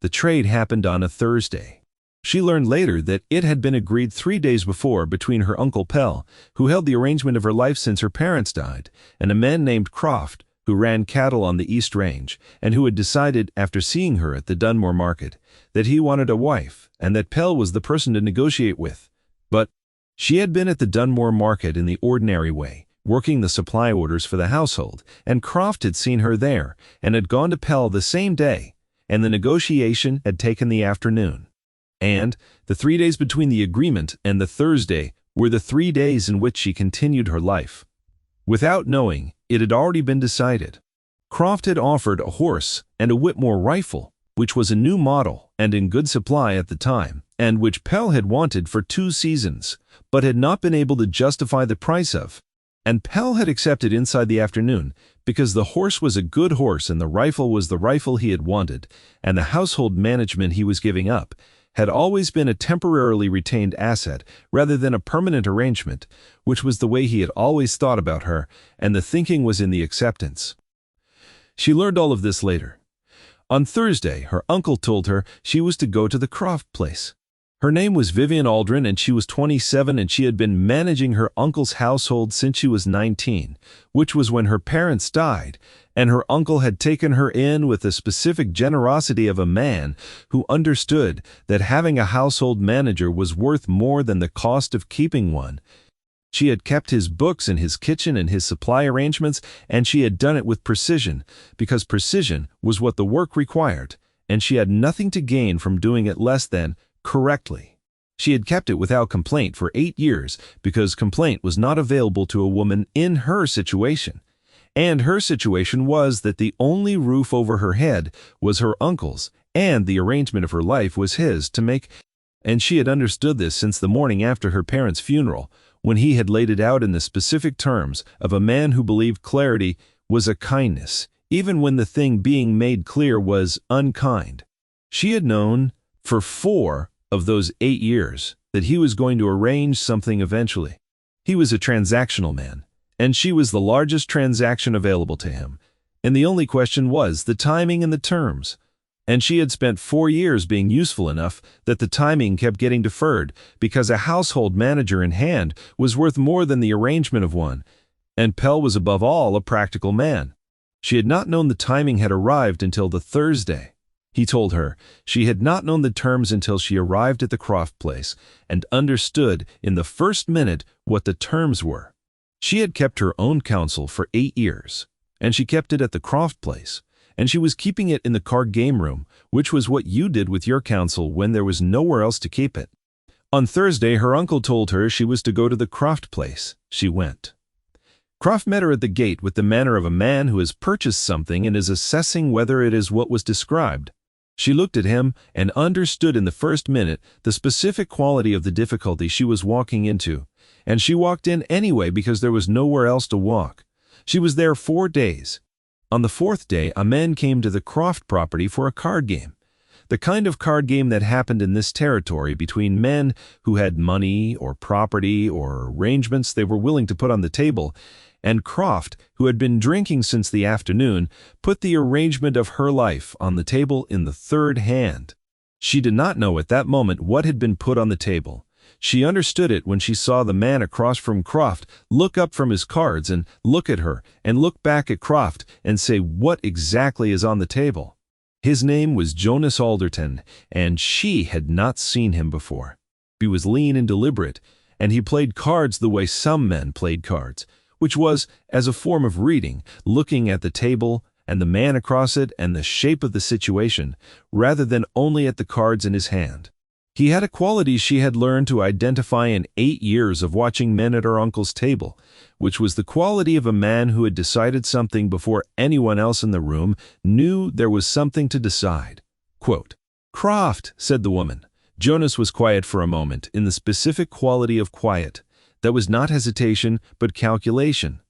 The trade happened on a Thursday. She learned later that it had been agreed 3 days before between her Uncle Pell, who held the arrangement of her life since her parents died, and a man named Croft, who ran cattle on the East Range, and who had decided, after seeing her at the Dunmore market, that he wanted a wife, and that Pell was the person to negotiate with. But she had been at the Dunmore market in the ordinary way, working the supply orders for the household, and Croft had seen her there, and had gone to Pell the same day, and the negotiation had taken the afternoon. And the 3 days between the agreement and the Thursday were the 3 days in which she continued her life. Without knowing, it had already been decided. Croft had offered a horse and a Whitmore rifle, which was a new model and in good supply at the time, and which Pell had wanted for 2 seasons, but had not been able to justify the price of. And Pell had accepted inside the afternoon, because the horse was a good horse and the rifle was the rifle he had wanted, and the household management he was giving up had always been a temporarily retained asset rather than a permanent arrangement, which was the way he had always thought about her, and the thinking was in the acceptance. She learned all of this later. On Thursday, her uncle told her she was to go to the Croft place. Her name was Vivian Aldrin, and she was 27, and she had been managing her uncle's household since she was 19, which was when her parents died, and her uncle had taken her in with the specific generosity of a man who understood that having a household manager was worth more than the cost of keeping one. She had kept his books in his kitchen and his supply arrangements, and she had done it with precision, because precision was what the work required, and she had nothing to gain from doing it less than correctly. She had kept it without complaint for 8 years because complaint was not available to a woman in her situation. And her situation was that the only roof over her head was her uncle's, and the arrangement of her life was his to make. And she had understood this since the morning after her parents' funeral, when he had laid it out in the specific terms of a man who believed clarity was a kindness, even when the thing being made clear was unkind. She had known for 4 of those 8 years that he was going to arrange something eventually. He was a transactional man, and she was the largest transaction available to him, and the only question was the timing and the terms. And she had spent 4 years being useful enough that the timing kept getting deferred because a household manager in hand was worth more than the arrangement of one, and Pell was above all a practical man. She had not known the timing had arrived until the Thursday. He told her she had not known the terms until she arrived at the Croft place and understood in the first minute what the terms were. She had kept her own counsel for 8 years, and she kept it at the Croft place, and she was keeping it in the card game room, which was what you did with your counsel when there was nowhere else to keep it. On Thursday, her uncle told her she was to go to the Croft place. She went. Croft met her at the gate with the manner of a man who has purchased something and is assessing whether it is what was described. She looked at him and understood in the first minute the specific quality of the difficulty she was walking into, and she walked in anyway because there was nowhere else to walk. She was there 4 days. On the 4th day, a man came to the Croft property for a card game, the kind of card game that happened in this territory between men who had money or property or arrangements they were willing to put on the table, and Croft, who had been drinking since the afternoon, put the arrangement of her life on the table in the third hand. She did not know at that moment what had been put on the table. She understood it when she saw the man across from Croft look up from his cards and look at her and look back at Croft and say, "What exactly is on the table?" His name was Jonas Alderton, and she had not seen him before. He was lean and deliberate, and he played cards the way some men played cards, which was, as a form of reading, looking at the table and the man across it and the shape of the situation, rather than only at the cards in his hand. He had a quality she had learned to identify in 8 years of watching men at her uncle's table, which was the quality of a man who had decided something before anyone else in the room knew there was something to decide. Quote, "Croft," said the woman. Jonas was quiet for a moment, in the specific quality of quiet. That was not hesitation, but calculation.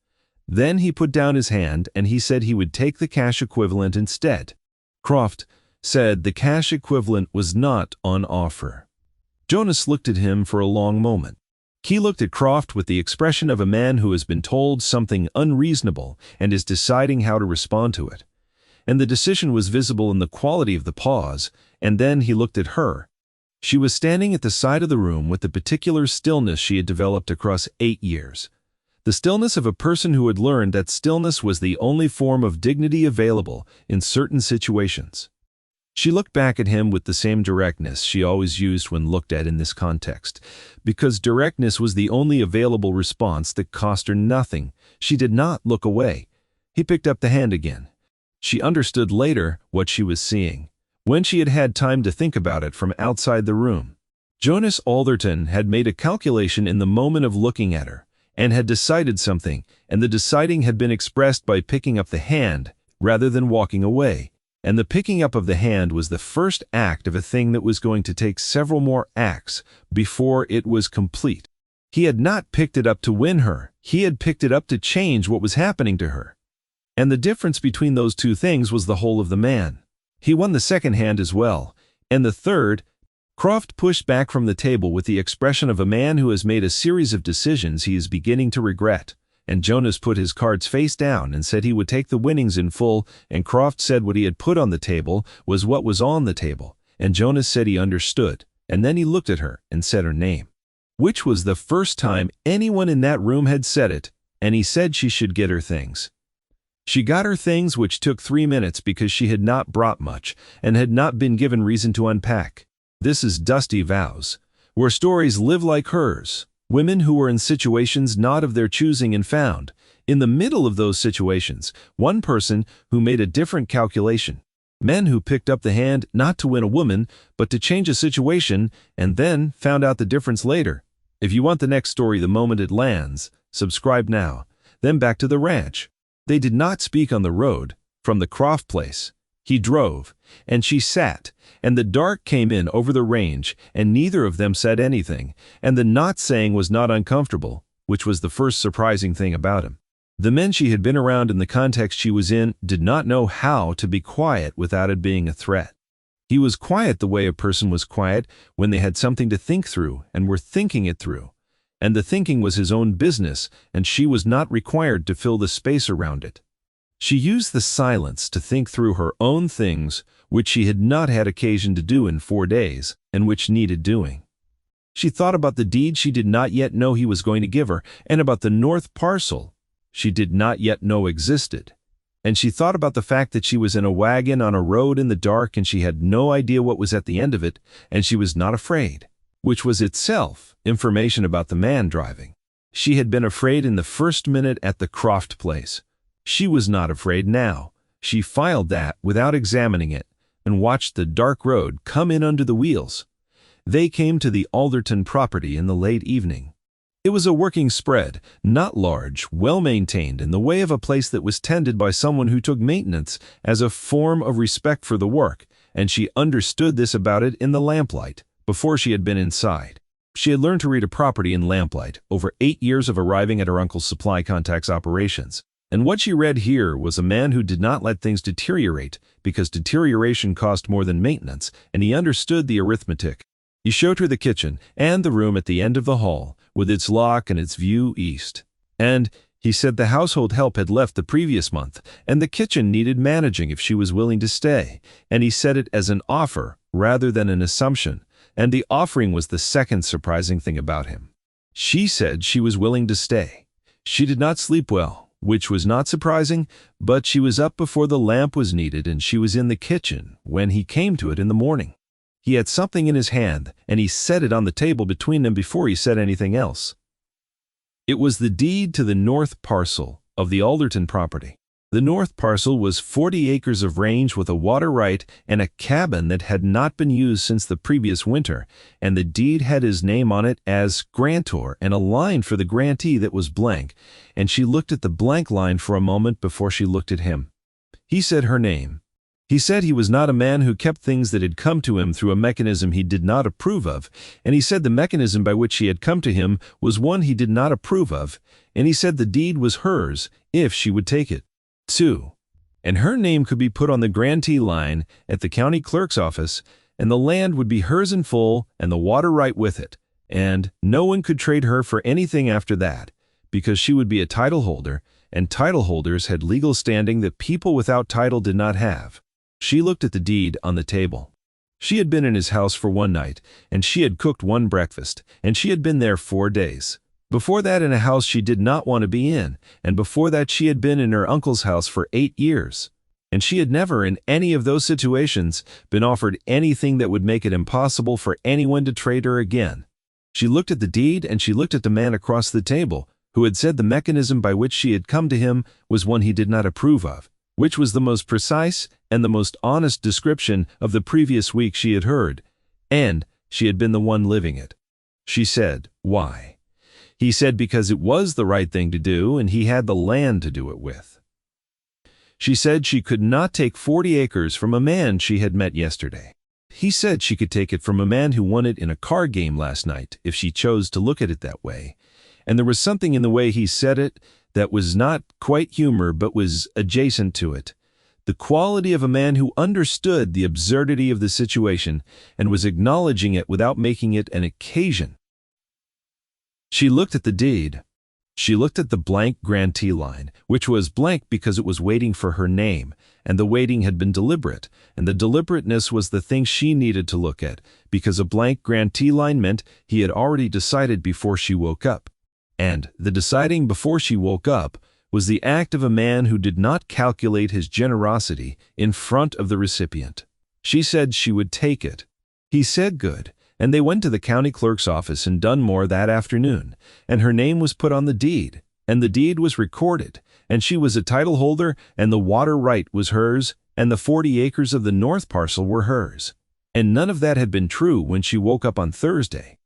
Then he put down his hand, and he said he would take the cash equivalent instead. Croft said the cash equivalent was not on offer. Jonas looked at him for a long moment. He looked at Croft with the expression of a man who has been told something unreasonable and is deciding how to respond to it. and the decision was visible in the quality of the pause, and then he looked at her. She was standing at the side of the room with the particular stillness she had developed across 8 years. The stillness of a person who had learned that stillness was the only form of dignity available in certain situations. She looked back at him with the same directness she always used when looked at in this context. Because directness was the only available response that cost her nothing, she did not look away. He picked up the hand again. She understood later what she was seeing, when she had had time to think about it from outside the room. Jonas Alderton had made a calculation in the moment of looking at her, and had decided something, and the deciding had been expressed by picking up the hand, rather than walking away. And the picking up of the hand was the first act of a thing that was going to take several more acts before it was complete. He had not picked it up to win her, he had picked it up to change what was happening to her. And the difference between those two things was the whole of the man. He won the second hand as well, and the third. Croft pushed back from the table with the expression of a man who has made a series of decisions he is beginning to regret. And Jonas put his cards face down and said he would take the winnings in full, and Croft said what he had put on the table was what was on the table, and Jonas said he understood, and then he looked at her and said her name, which was the first time anyone in that room had said it, and he said she should get her things. She got her things, which took 3 minutes because she had not brought much and had not been given reason to unpack. This is Dusty Vows, where stories live like hers. Women who were in situations not of their choosing and found, in the middle of those situations, one person who made a different calculation. Men who picked up the hand not to win a woman, but to change a situation, and then found out the difference later. If you want the next story the moment it lands, subscribe now. Then back to the ranch. They did not speak on the road, from the Croft place. He drove, and she sat, and the dark came in over the range, and neither of them said anything, and the not saying was not uncomfortable, which was the first surprising thing about him. The men she had been around in the context she was in did not know how to be quiet without it being a threat. He was quiet the way a person was quiet when they had something to think through and were thinking it through. And the thinking was his own business, and she was not required to fill the space around it. She used the silence to think through her own things, which she had not had occasion to do in 4 days, and which needed doing. She thought about the deed she did not yet know he was going to give her, and about the north parcel she did not yet know existed. And she thought about the fact that she was in a wagon on a road in the dark and she had no idea what was at the end of it, and she was not afraid, which was itself information about the man driving. She had been afraid in the first minute at the Croft place. She was not afraid now. She filed that without examining it and watched the dark road come in under the wheels. They came to the Alderton property in the late evening. It was a working spread, not large, well-maintained, in the way of a place that was tended by someone who took maintenance as a form of respect for the work, and she understood this about it in the lamplight, before she had been inside. She had learned to read a property in lamplight over 8 years of arriving at her uncle's supply contacts operations. And what she read here was a man who did not let things deteriorate, because deterioration cost more than maintenance, and he understood the arithmetic. He showed her the kitchen and the room at the end of the hall, with its lock and its view east. And he said the household help had left the previous month, and the kitchen needed managing if she was willing to stay, and he said it as an offer rather than an assumption, and the offering was the second surprising thing about him. She said she was willing to stay. She did not sleep well, which was not surprising, but she was up before the lamp was needed, and she was in the kitchen when he came to it in the morning. He had something in his hand, and he set it on the table between them before he said anything else. It was the deed to the north parcel of the Alderton property. The north parcel was 40 acres of range with a water right and a cabin that had not been used since the previous winter, and the deed had his name on it as grantor and a line for the grantee that was blank, and she looked at the blank line for a moment before she looked at him. He said her name. He said he was not a man who kept things that had come to him through a mechanism he did not approve of, and he said the mechanism by which she had come to him was one he did not approve of, and he said the deed was hers if she would take it. 2. And her name could be put on the grantee line at the county clerk's office, and the land would be hers in full and the water right with it, and no one could trade her for anything after that, because she would be a title holder, and title holders had legal standing that people without title did not have. She looked at the deed on the table. She had been in his house for one night, and she had cooked one breakfast, and she had been there 4 days. Before that in a house she did not want to be in, and before that she had been in her uncle's house for 8 years. And she had never, in any of those situations, been offered anything that would make it impossible for anyone to trade her again. She looked at the deed and she looked at the man across the table, who had said the mechanism by which she had come to him was one he did not approve of, which was the most precise and the most honest description of the previous week she had heard, and she had been the one living it. She said, "Why?" He said because it was the right thing to do and he had the land to do it with. She said she could not take 40 acres from a man she had met yesterday. He said she could take it from a man who won it in a card game last night if she chose to look at it that way. And there was something in the way he said it that was not quite humor but was adjacent to it. The quality of a man who understood the absurdity of the situation and was acknowledging it without making it an occasion. She looked at the deed. She looked at the blank grantee line, which was blank because it was waiting for her name, and the waiting had been deliberate, and the deliberateness was the thing she needed to look at, because a blank grantee line meant he had already decided before she woke up. And the deciding before she woke up was the act of a man who did not calculate his generosity in front of the recipient. She said she would take it. He said good. And they went to the county clerk's office in Dunmore that afternoon, and her name was put on the deed, and the deed was recorded, and she was a title holder, and the water right was hers, and the 40 acres of the north parcel were hers. And none of that had been true when she woke up on Thursday.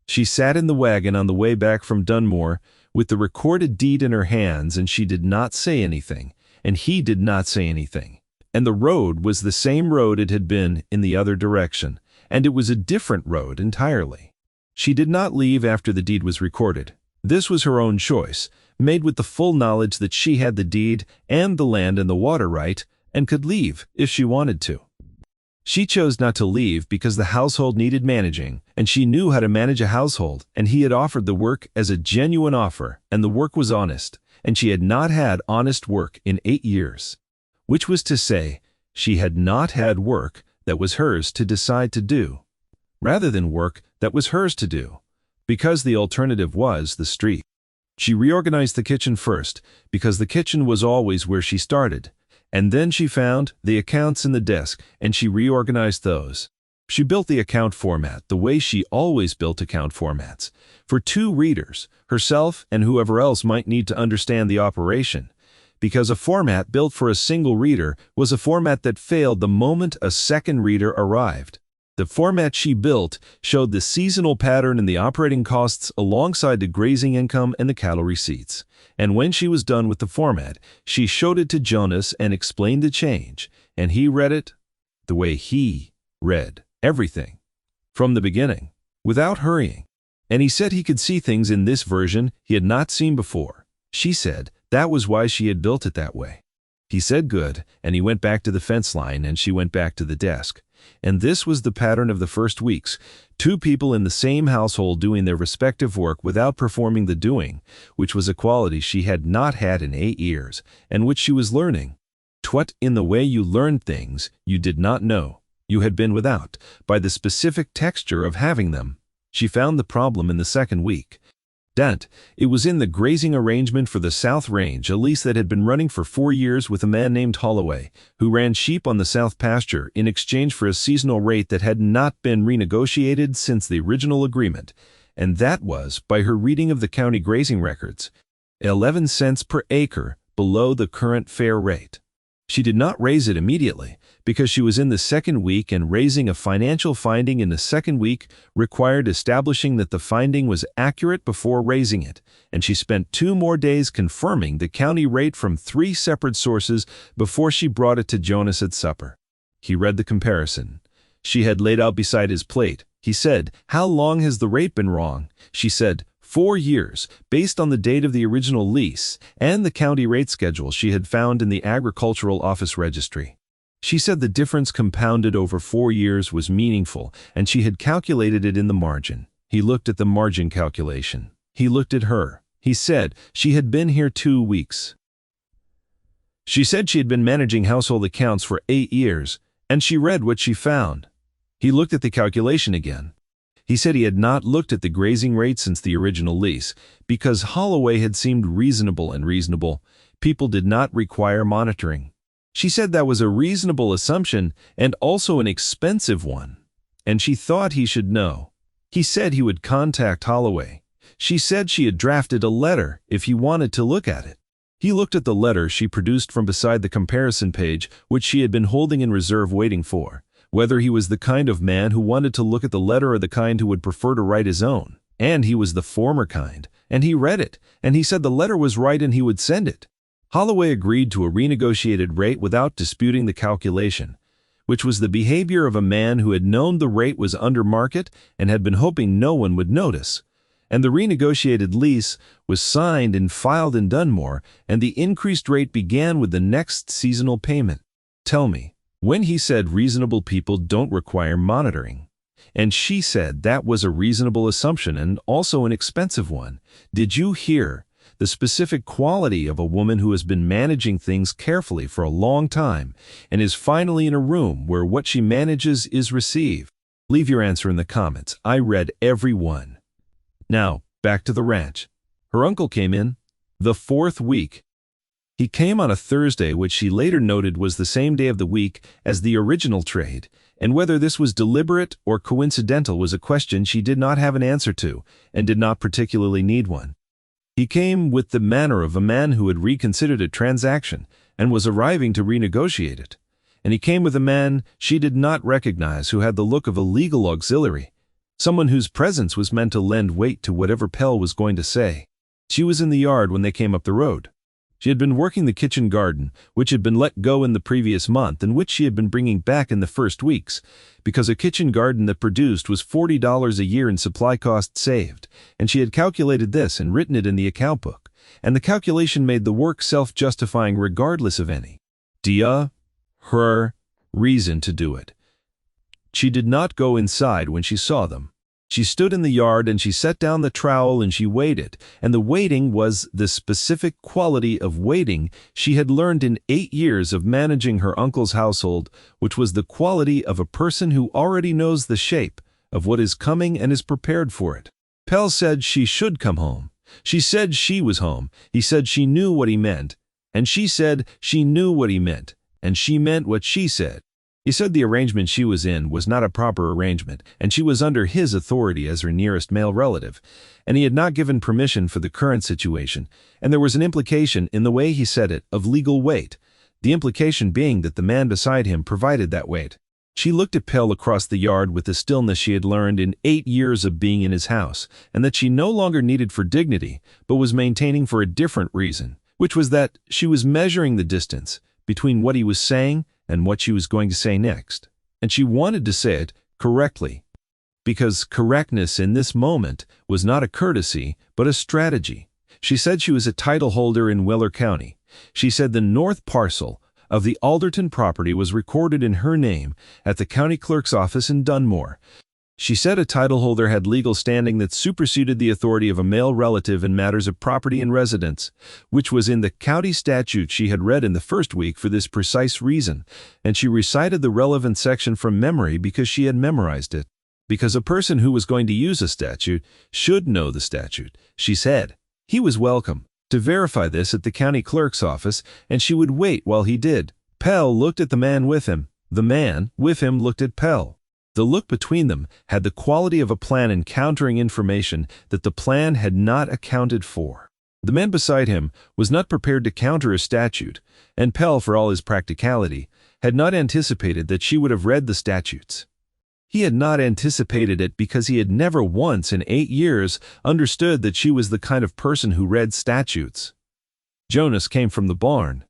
She sat in the wagon on the way back from Dunmore with the recorded deed in her hands, and she did not say anything, and he did not say anything. And the road was the same road it had been in the other direction. And it was a different road entirely. She did not leave after the deed was recorded. This was her own choice, made with the full knowledge that she had the deed and the land and the water right, and could leave if she wanted to. She chose not to leave because the household needed managing, and she knew how to manage a household, and he had offered the work as a genuine offer, and the work was honest, and she had not had honest work in 8 years. Which was to say, she had not had work that was hers to decide to do, rather than work that was hers to do, because the alternative was the street. She reorganized the kitchen first, because the kitchen was always where she started, and then she found the accounts in the desk, and she reorganized those. She built the account format the way she always built account formats, for 2 readers, herself and whoever else might need to understand the operation, because a format built for a single reader was a format that failed the moment a second reader arrived. The format she built showed the seasonal pattern in the operating costs alongside the grazing income and the cattle receipts. And when she was done with the format, she showed it to Jonas and explained the change, and he read it the way he read everything, from the beginning, without hurrying. And he said he could see things in this version he had not seen before. She said that was why she had built it that way. He said good, and he went back to the fence line, and she went back to the desk. And this was the pattern of the first weeks, 2 people in the same household doing their respective work without performing the doing, which was a quality she had not had in 8 years, and which she was learning. Twat in the way you learned things you did not know, you had been without, by the specific texture of having them. She found the problem in the second week. It was in the grazing arrangement for the South Range, a lease that had been running for 4 years with a man named Holloway, who ran sheep on the South pasture in exchange for a seasonal rate that had not been renegotiated since the original agreement, and that was, by her reading of the county grazing records, 11 cents per acre below the current fair rate. She did not raise it immediately, because she was in the second week, and raising a financial finding in the second week required establishing that the finding was accurate before raising it, and she spent 2 more days confirming the county rate from 3 separate sources before she brought it to Jonas at supper. He read the comparison. She had laid out beside his plate. He said, "How long has the rate been wrong?" She said, 4 years, based on the date of the original lease and the county rate schedule she had found in the agricultural office registry. She said the difference compounded over 4 years was meaningful, and she had calculated it in the margin. He looked at the margin calculation. He looked at her. He said she had been here 2 weeks. She said she had been managing household accounts for 8 years, and she read what she found. He looked at the calculation again. He said he had not looked at the grazing rate since the original lease, because Holloway had seemed reasonable. People did not require monitoring. She said that was a reasonable assumption and also an expensive one, and she thought he should know. He said he would contact Holloway. She said she had drafted a letter if he wanted to look at it. He looked at the letter she produced from beside the comparison page, which she had been holding in reserve waiting for, whether he was the kind of man who wanted to look at the letter or the kind who would prefer to write his own. And he was the former kind, and he read it, and he said the letter was right and he would send it. Holloway agreed to a renegotiated rate without disputing the calculation, which was the behavior of a man who had known the rate was under market and had been hoping no one would notice. And the renegotiated lease was signed and filed in Dunmore, and the increased rate began with the next seasonal payment. Tell me, when he said reasonable people don't require monitoring, and she said that was a reasonable assumption and also an expensive one, did you hear the specific quality of a woman who has been managing things carefully for a long time and is finally in a room where what she manages is received? Leave your answer in the comments. I read every one. Now, back to the ranch. Her uncle came in the 4th week. He came on a Thursday, which she later noted was the same day of the week as the original trade, and whether this was deliberate or coincidental was a question she did not have an answer to and did not particularly need one. He came with the manner of a man who had reconsidered a transaction and was arriving to renegotiate it, and he came with a man she did not recognize who had the look of a legal auxiliary, someone whose presence was meant to lend weight to whatever Pell was going to say. She was in the yard when they came up the road. She had been working the kitchen garden, which had been let go in the previous month and which she had been bringing back in the first weeks, because a kitchen garden that produced was $40 a year in supply costs saved, and she had calculated this and written it in the account book, and the calculation made the work self-justifying regardless of any her reason to do it. She did not go inside when she saw them. She stood in the yard and she set down the trowel and she waited, and the waiting was the specific quality of waiting she had learned in 8 years of managing her uncle's household, which was the quality of a person who already knows the shape of what is coming and is prepared for it. Pell said she should come home. She said she was home. He said she knew what he meant, and she said she knew what he meant, and she meant what she said. He said the arrangement she was in was not a proper arrangement, and she was under his authority as her nearest male relative, and he had not given permission for the current situation, and there was an implication in the way he said it of legal weight, the implication being that the man beside him provided that weight. She looked at Pell across the yard with the stillness she had learned in 8 years of being in his house, and that she no longer needed for dignity, but was maintaining for a different reason, which was that she was measuring the distance between what he was saying and what she was going to say next. And she wanted to say it correctly, because correctness in this moment was not a courtesy, but a strategy. She said she was a title holder in Weller County. She said the north parcel of the Alderton property was recorded in her name at the county clerk's office in Dunmore. She said a title holder had legal standing that superseded the authority of a male relative in matters of property and residence, which was in the county statute she had read in the first week for this precise reason, and she recited the relevant section from memory because she had memorized it. Because a person who was going to use a statute should know the statute, she said. He was welcome to verify this at the county clerk's office, and she would wait while he did. Pell looked at the man with him. The man with him looked at Pell. The look between them had the quality of a plan encountering information that the plan had not accounted for. The man beside him was not prepared to counter a statute, and Pell, for all his practicality, had not anticipated that she would have read the statutes. He had not anticipated it because he had never once in 8 years understood that she was the kind of person who read statutes. Jonas came from the barn.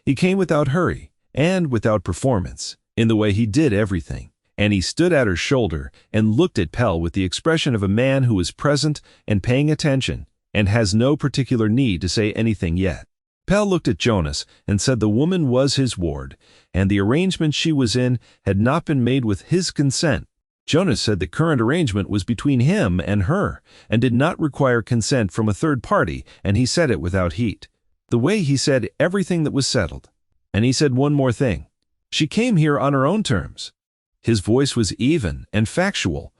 He came without hurry and without performance, in the way he did everything. And he stood at her shoulder and looked at Pell with the expression of a man who is present and paying attention and has no particular need to say anything yet. Pell looked at Jonas and said the woman was his ward, and the arrangement she was in had not been made with his consent. Jonas said the current arrangement was between him and her, and did not require consent from a third party, and he said it without heat, the way he said everything that was settled. And he said one more thing. She came here on her own terms. His voice was even and factual,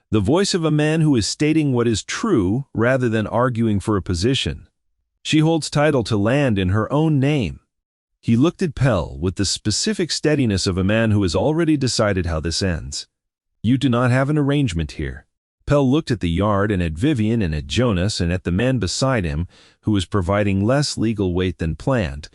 the voice of a man who is stating what is true rather than arguing for a position. She holds title to land in her own name. He looked at Pell with the specific steadiness of a man who has already decided how this ends. You do not have an arrangement here. Pell looked at the yard and at Vivian and at Jonas and at the man beside him who was providing less legal weight than planned,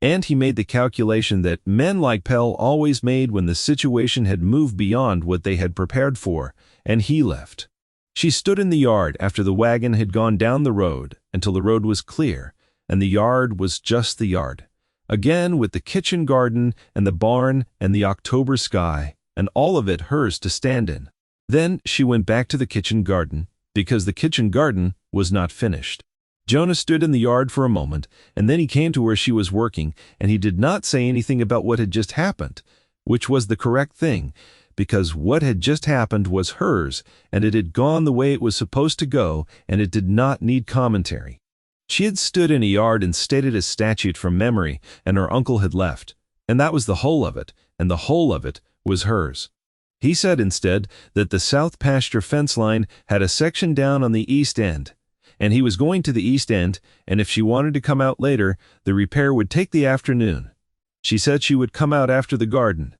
and he made the calculation that men like Pell always made when the situation had moved beyond what they had prepared for, and he left. She stood in the yard after the wagon had gone down the road until the road was clear, and the yard was just the yard. Again with the kitchen garden and the barn and the October sky, and all of it hers to stand in. Then she went back to the kitchen garden, because the kitchen garden was not finished. Jonas stood in the yard for a moment, and then he came to where she was working, and he did not say anything about what had just happened, which was the correct thing, because what had just happened was hers, and it had gone the way it was supposed to go, and it did not need commentary. She had stood in a yard and stated a statute from memory, and her uncle had left, and that was the whole of it, and the whole of it was hers. He said instead that the south pasture fence line had a section down on the east end, and he was going to the east end, and if she wanted to come out later, the repair would take the afternoon. She said she would come out after the garden.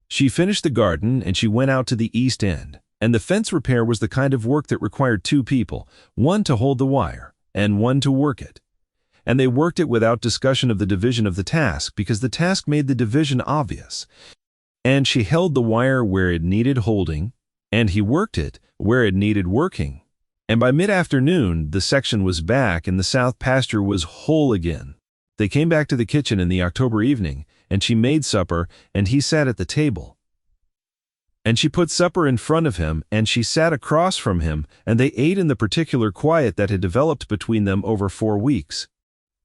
She finished the garden and she went out to the east end, and the fence repair was the kind of work that required two people, one to hold the wire and one to work it. And they worked it without discussion of the division of the task because the task made the division obvious. And she held the wire where it needed holding, and he worked it where it needed working. And by mid-afternoon, the section was back and the south pasture was whole again. They came back to the kitchen in the October evening, and she made supper, and he sat at the table. And she put supper in front of him, and she sat across from him, and they ate in the particular quiet that had developed between them over 4 weeks.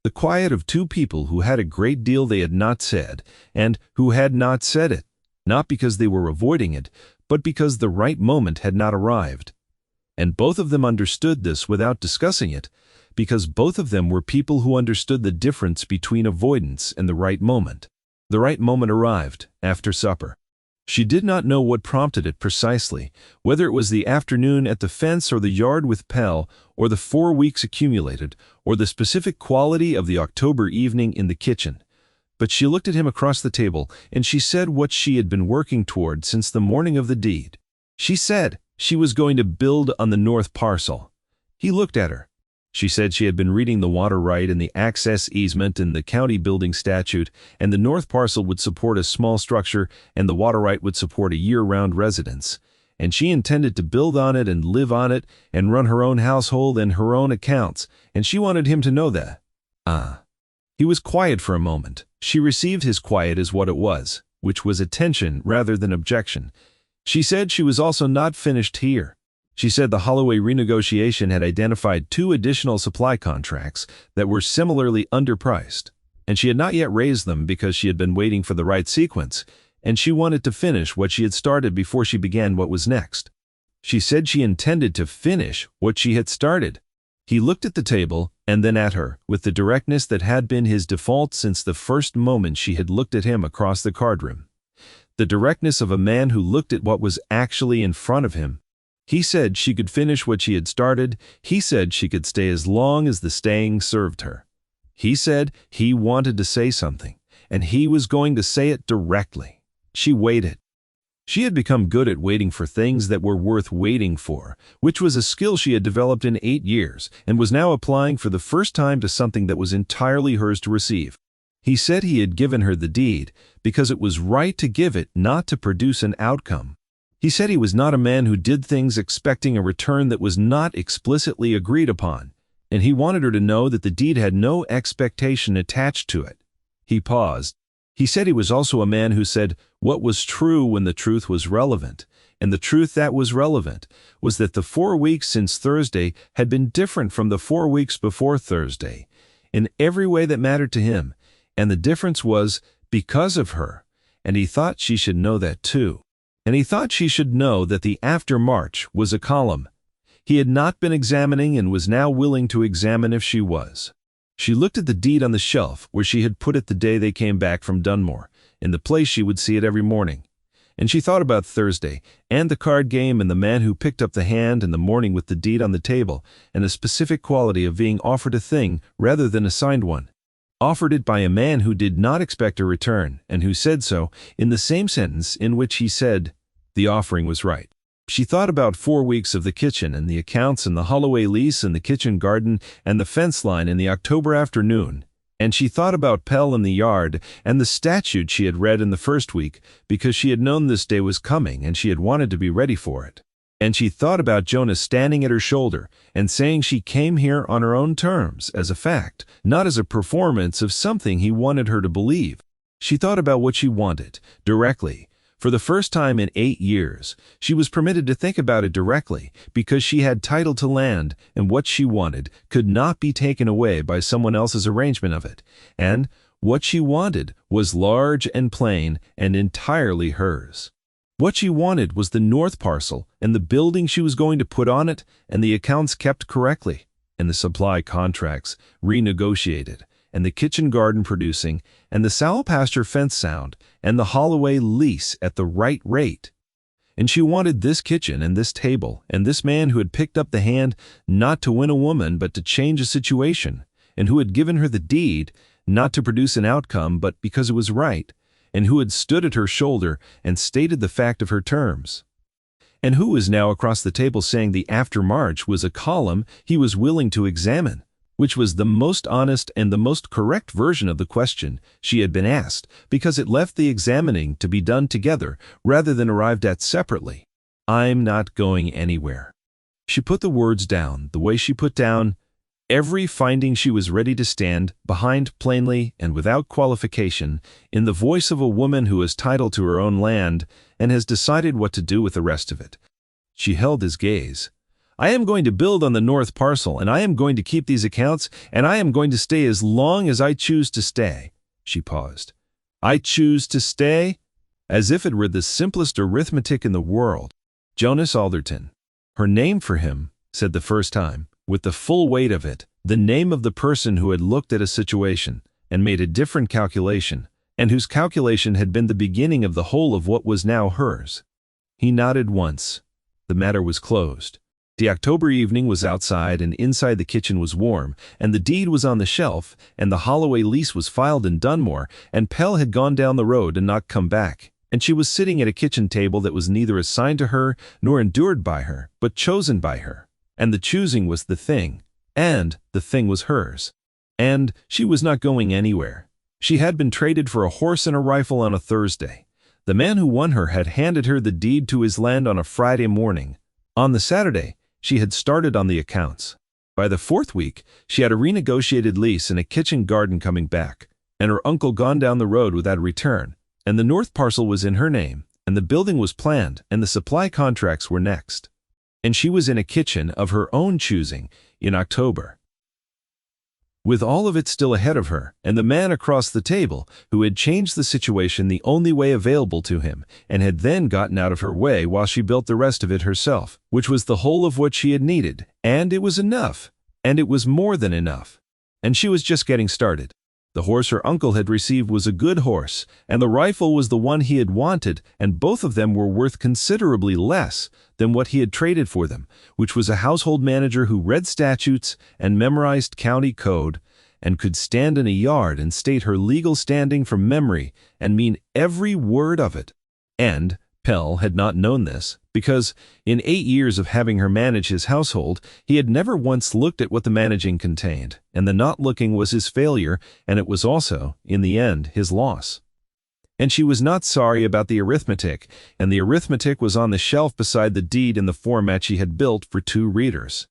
The quiet of two people who had a great deal they had not said, and who had not said it, not because they were avoiding it, but because the right moment had not arrived. And both of them understood this without discussing it, because both of them were people who understood the difference between avoidance and the right moment. The right moment arrived after supper. She did not know what prompted it precisely, whether it was the afternoon at the fence or the yard with Pell, or the 4 weeks accumulated, or the specific quality of the October evening in the kitchen. But she looked at him across the table, and she said what she had been working toward since the morning of the deed. She said she was going to build on the north parcel. He looked at her. She said she had been reading the water right and the access easement and the county building statute, and the north parcel would support a small structure and the water right would support a year-round residence. And she intended to build on it and live on it and run her own household and her own accounts, and she wanted him to know that. He was quiet for a moment. She received his quiet as what it was, which was attention rather than objection. She said she was also not finished here. She said the Holloway renegotiation had identified 2 additional supply contracts that were similarly underpriced, and she had not yet raised them because she had been waiting for the right sequence, and she wanted to finish what she had started before she began what was next. She said she intended to finish what she had started. He looked at the table and then at her with the directness that had been his default since the first moment she had looked at him across the cardroom. The directness of a man who looked at what was actually in front of him. He said she could finish what she had started. He said she could stay as long as the staying served her. He said he wanted to say something, and he was going to say it directly. She waited. She had become good at waiting for things that were worth waiting for, which was a skill she had developed in 8 years, and was now applying for the first time to something that was entirely hers to receive. He said he had given her the deed because it was right to give it, not to produce an outcome. He said he was not a man who did things expecting a return that was not explicitly agreed upon, and he wanted her to know that the deed had no expectation attached to it. He paused. He said he was also a man who said what was true when the truth was relevant, and the truth that was relevant was that the 4 weeks since Thursday had been different from the 4 weeks before Thursday, in every way that mattered to him, and the difference was because of her, and he thought she should know that too. And he thought she should know that the after March was a column. He had not been examining and was now willing to examine if she was. She looked at the deed on the shelf where she had put it the day they came back from Dunmore, in the place she would see it every morning. And she thought about Thursday, and the card game, and the man who picked up the hand in the morning with the deed on the table, and the specific quality of being offered a thing rather than assigned one. Offered it by a man who did not expect a return, and who said so in the same sentence in which he said the offering was right. She thought about 4 weeks of the kitchen and the accounts and the Holloway lease and the kitchen garden and the fence line in the October afternoon. And she thought about Pell in the yard and the statute she had read in the first week, because she had known this day was coming and she had wanted to be ready for it. And she thought about Jonah standing at her shoulder and saying she came here on her own terms, as a fact, not as a performance of something he wanted her to believe. She thought about what she wanted, directly. For the first time in 8 years, she was permitted to think about it directly, because she had title to land, and what she wanted could not be taken away by someone else's arrangement of it. And what she wanted was large and plain and entirely hers. What she wanted was the north parcel, and the building she was going to put on it, and the accounts kept correctly, and the supply contracts renegotiated, and the kitchen garden producing, and the sow pasture fence sound, and the Holloway lease at the right rate. And she wanted this kitchen and this table and this man who had picked up the hand not to win a woman but to change a situation, and who had given her the deed not to produce an outcome but because it was right, and who had stood at her shoulder and stated the fact of her terms. And who was now across the table saying the after-march was a column he was willing to examine, which was the most honest and the most correct version of the question she had been asked, because it left the examining to be done together rather than arrived at separately. "I'm not going anywhere." She put the words down the way she put down every finding she was ready to stand behind plainly and without qualification, in the voice of a woman who has title to her own land and has decided what to do with the rest of it. She held his gaze. "I am going to build on the north parcel, and I am going to keep these accounts, and I am going to stay as long as I choose to stay." She paused. "I choose to stay?" As if it were the simplest arithmetic in the world. Jonas Alderton. Her name for him, said the first time, with the full weight of it, the name of the person who had looked at a situation and made a different calculation, and whose calculation had been the beginning of the whole of what was now hers. He nodded once. The matter was closed. The October evening was outside, and inside the kitchen was warm, and the deed was on the shelf, and the Holloway lease was filed in Dunmore, and Pell had gone down the road and not come back, and she was sitting at a kitchen table that was neither assigned to her nor endured by her, but chosen by her. And the choosing was the thing, and the thing was hers. And she was not going anywhere. She had been traded for a horse and a rifle on a Thursday. The man who won her had handed her the deed to his land on a Friday morning. On the Saturday, she had started on the accounts. By the 4th week, she had a renegotiated lease and a kitchen garden coming back, and her uncle gone down the road without a return, and the north parcel was in her name, and the building was planned, and the supply contracts were next. And she was in a kitchen of her own choosing in October, with all of it still ahead of her, and the man across the table who had changed the situation the only way available to him, and had then gotten out of her way while she built the rest of it herself, which was the whole of what she had needed, and it was enough, and it was more than enough. And she was just getting started. The horse her uncle had received was a good horse, and the rifle was the one he had wanted, and both of them were worth considerably less than what he had traded for them, which was a household manager who read statutes and memorized county code, and could stand in a yard and state her legal standing from memory and mean every word of it. And Pell had not known this, because in 8 years of having her manage his household, he had never once looked at what the managing contained, and the not looking was his failure, and it was also, in the end, his loss. And she was not sorry about the arithmetic, and the arithmetic was on the shelf beside the deed in the format she had built for 2 readers.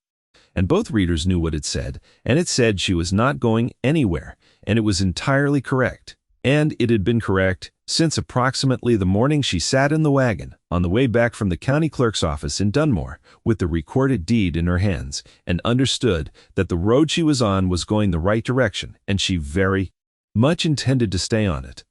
And both readers knew what it said, and it said she was not going anywhere, and it was entirely correct. And it had been correct since approximately the morning she sat in the wagon on the way back from the county clerk's office in Dunmore with the recorded deed in her hands, and understood that the road she was on was going the right direction, and she very much intended to stay on it.